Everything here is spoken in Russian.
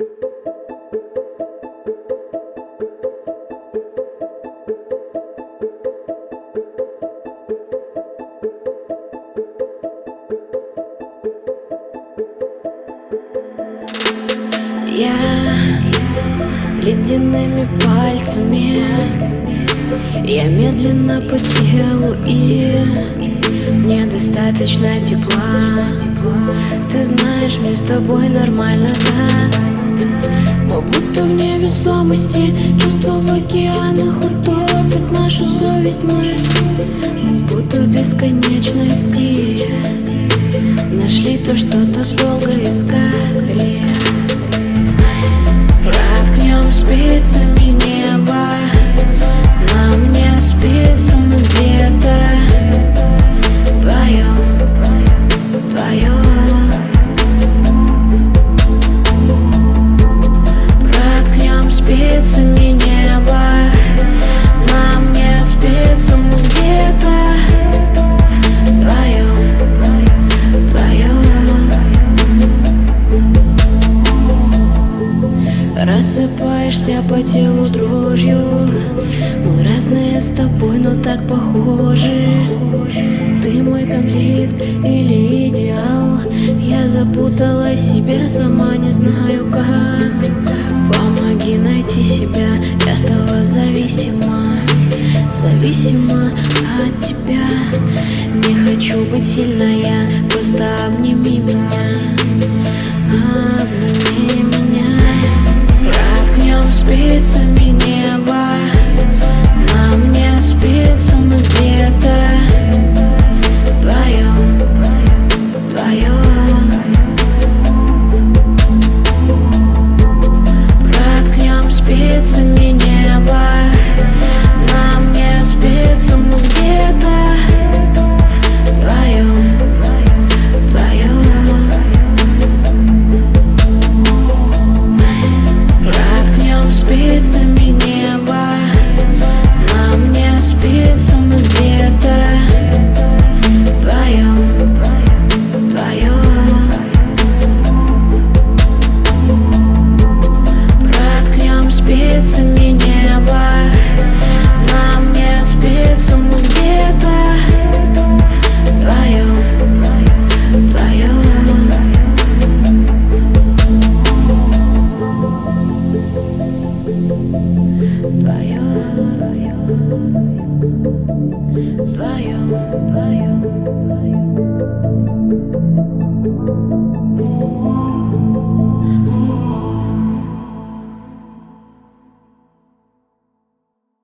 Я ледяными пальцами, я медленно по телу, и мне достаточно тепла. Ты знаешь, мне с тобой нормально так. Но будто в невесомости, чувства в океанах утопят нашу совесть. Мы будто в бесконечности нашли то, что так долго искали. Проткнем спицами небо, нам не спится, мы где-то вдвоем, вдвоем. Проткнем спицами небо, нам не спится, мы где-то вдвоем, вдвоем. Рассыпаешься по телу дрожью. Мы разные с тобой, но так похожи. Ты мой конфликт или идеал. Я запутала себя, сама не знаю как. Помоги найти себя, я стала зависима, зависима от тебя. Не хочу быть сильная, просто обними меня, обними меня. Проткнем спицами небо, нам не спится, мы где-то вдвоем, вдвоем. Проткнем спицами небо, нам не спится, мы где-то вдвоем, вдвоем. Проткнем спицами небо, нам не спится, мы где-то вдвоем, вдвоем. Проткнем спицами небо, нам не спится, мы где-то вдвоем, вдвоем. Вдвоем, вдвоем, вдвоем.